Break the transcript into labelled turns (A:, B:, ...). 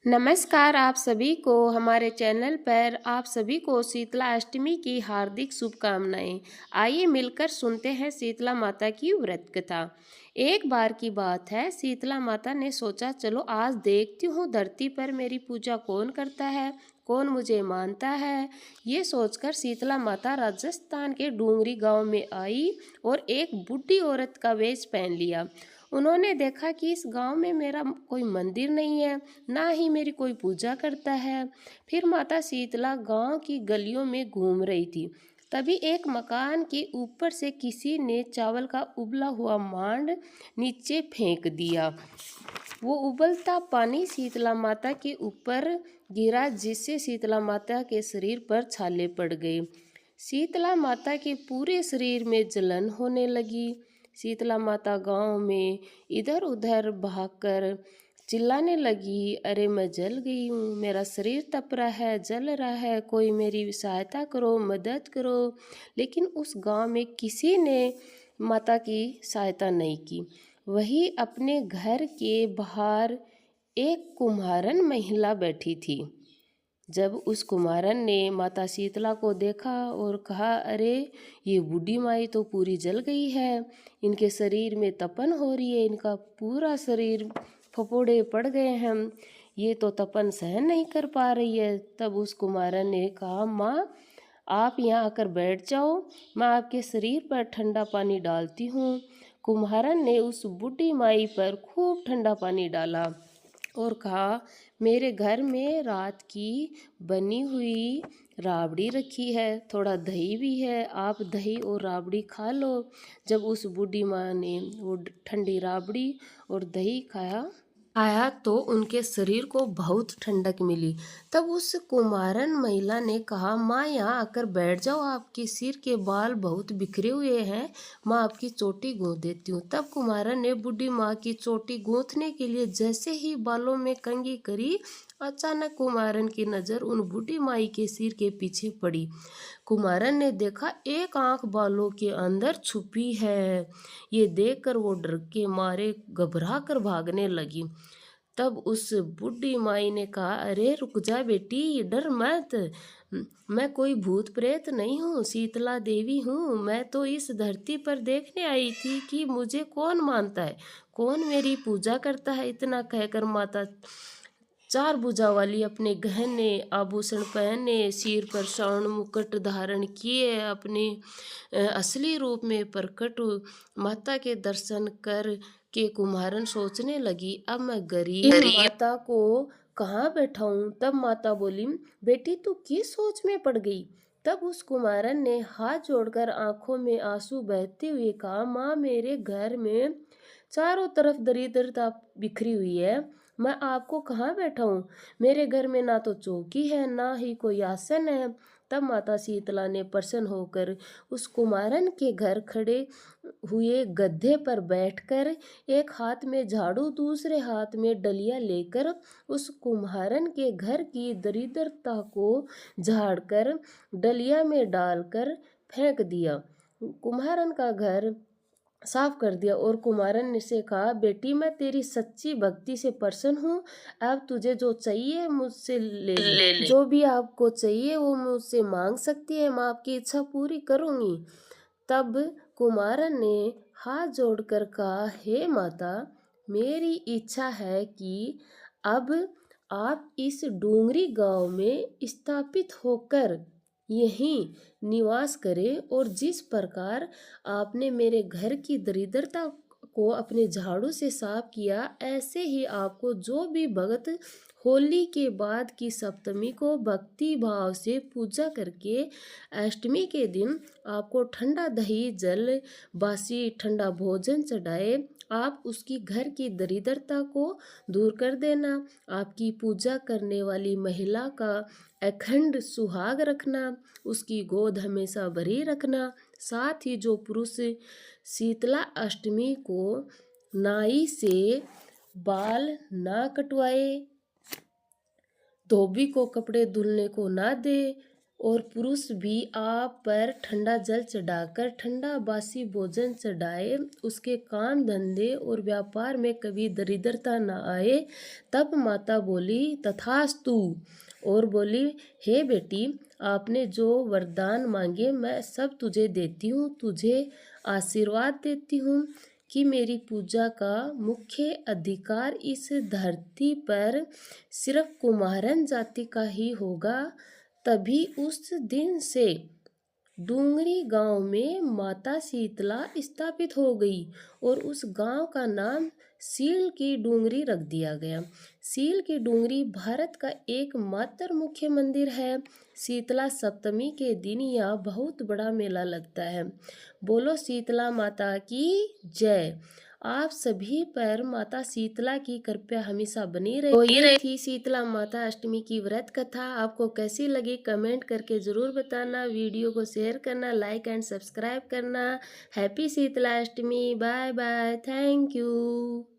A: नमस्कार आप सभी को हमारे चैनल पर आप सभी को शीतला अष्टमी की हार्दिक शुभकामनाएं। आइए मिलकर सुनते हैं शीतला माता की व्रत कथा। एक बार की बात है, शीतला माता ने सोचा चलो आज देखती हूँ धरती पर मेरी पूजा कौन करता है, कौन मुझे मानता है। ये सोचकर शीतला माता राजस्थान के डूंगरी गांव में आई और एक बूढ़ी औरत का वेश पहन लिया। उन्होंने देखा कि इस गांव में मेरा कोई मंदिर नहीं है, ना ही मेरी कोई पूजा करता है। फिर माता शीतला गांव की गलियों में घूम रही थी। तभी एक मकान के ऊपर से किसी ने चावल का उबला हुआ मांड नीचे फेंक दिया। वो उबलता पानी शीतला माता के ऊपर गिरा, जिससे शीतला माता के शरीर पर छाले पड़ गए। शीतला माता के पूरे शरीर में जलन होने लगी। शीतला माता गांव में इधर उधर भागकर चिल्लाने लगी, अरे मैं जल गई हूँ, मेरा शरीर तप रहा है, जल रहा है, कोई मेरी सहायता करो, मदद करो। लेकिन उस गांव में किसी ने माता की सहायता नहीं की। वही अपने घर के बाहर एक कुम्हारन महिला बैठी थी। जब उस कुमारन ने माता शीतला को देखा और कहा, अरे ये बूढ़ी माई तो पूरी जल गई है, इनके शरीर में तपन हो रही है, इनका पूरा शरीर फफोड़े पड़ गए हैं, ये तो तपन सहन नहीं कर पा रही है। तब उस कुमारन ने कहा, माँ आप यहाँ आकर बैठ जाओ, मैं आपके शरीर पर ठंडा पानी डालती हूँ। कुम्हारन ने उस बूढ़ी माई पर खूब ठंडा पानी डाला और कहा, मेरे घर में रात की बनी हुई राबड़ी रखी है, थोड़ा दही भी है, आप दही और राबड़ी खा लो। जब उस बूढ़ी माँ ने वो ठंडी राबड़ी और दही खाया तो उनके शरीर को बहुत ठंडक मिली। तब उस कुमारन महिला ने कहा, माँ यहाँ आकर बैठ जाओ, आपके सिर के बाल बहुत बिखरे हुए हैं, माँ आपकी चोटी गूंथ देती हूँ। तब कुमारन ने बूढ़ी माँ की चोटी गूंथने के लिए जैसे ही बालों में कंघी करी, अचानक कुमारन की नज़र उन बूढ़ी माई के सिर के पीछे पड़ी। कुमारन ने देखा एक आंख बालों के अंदर छुपी है। ये देखकर वो डर के मारे घबरा कर भागने लगी। तब उस बूढ़ी माई ने कहा, अरे रुक जा बेटी, डर मत, मैं कोई भूत प्रेत नहीं हूँ, शीतला देवी हूँ। मैं तो इस धरती पर देखने आई थी कि मुझे कौन मानता है, कौन मेरी पूजा करता है। इतना कहकर माता चार भुजा वाली अपने गहने आभूषण पहने, सिर पर स्वर्ण मुकुट धारण किए, अपने असली रूप में प्रकट माता के दर्शन कर के कुम्हारन सोचने लगी, अब मैं गरीब माता को कहाँ बैठाऊं। तब माता बोली, बेटी तू किस सोच में पड़ गई। तब उस कुमारन ने हाथ जोड़कर आंखों में आंसू बहते हुए कहा, माँ मेरे घर में चारों तरफ दरिद्रता बिखरी हुई है, मैं आपको कहाँ बैठाऊं। मेरे घर में ना तो चौकी है, ना ही कोई आसन है। तब माता शीतला ने प्रसन्न होकर उस कुमारन के घर खड़े हुए गद्दे पर बैठकर एक हाथ में झाड़ू दूसरे हाथ में डलिया लेकर उस कुम्हारन के घर की दरिद्रता को झाड़कर डलिया में डालकर फेंक दिया। कुम्हारन का घर साफ कर दिया और कुमारन ने से कहा, बेटी मैं तेरी सच्ची भक्ति से प्रसन्न हूँ, अब तुझे जो चाहिए मुझसे ले ले। जो भी आपको चाहिए वो मुझसे मांग सकती है, मैं आपकी इच्छा पूरी करूँगी। तब कुमारन ने हाथ जोड़कर कहा, हे माता, मेरी इच्छा है कि अब आप इस डूंगरी गांव में स्थापित होकर यहीं निवास करें और जिस प्रकार आपने मेरे घर की दरिद्रता को अपने झाड़ू से साफ किया, ऐसे ही आपको जो भी भगत होली के बाद की सप्तमी को भक्ति भाव से पूजा करके अष्टमी के दिन आपको ठंडा दही जल बासी ठंडा भोजन चढ़ाए, आप उसकी घर की दरिद्रता को दूर कर देना। आपकी पूजा करने वाली महिला का अखंड सुहाग रखना, उसकी गोद हमेशा भरी रखना। साथ ही जो पुरुष शीतला अष्टमी को नाई से बाल ना कटवाए, धोबी को कपड़े धुलने को ना दे और पुरुष भी आप पर ठंडा जल चढ़ाकर ठंडा बासी भोजन चढ़ाए, उसके काम धंधे और व्यापार में कभी दरिद्रता न आए। तब माता बोली, तथास्तु। और बोली, हे बेटी, आपने जो वरदान मांगे मैं सब तुझे देती हूँ। तुझे आशीर्वाद देती हूँ कि मेरी पूजा का मुख्य अधिकार इस धरती पर सिर्फ कुमारन जाति का ही होगा। तभी उस दिन से डूंगरी गांव में माता शीतला स्थापित हो गई और उस गांव का नाम सील की डूंगरी रख दिया गया। सील की डूंगरी भारत का एकमात्र मुख्य मंदिर है। शीतला सप्तमी के दिन यहाँ बहुत बड़ा मेला लगता है। बोलो शीतला माता की जय। आप सभी पर माता शीतला की कृपा हमेशा बनी रहे। तो ये थी शीतला माता अष्टमी की व्रत कथा। आपको कैसी लगी कमेंट करके ज़रूर बताना। वीडियो को शेयर करना, लाइक एंड सब्सक्राइब करना। Happy Sheetala Ashtami. Bye bye. Thank you.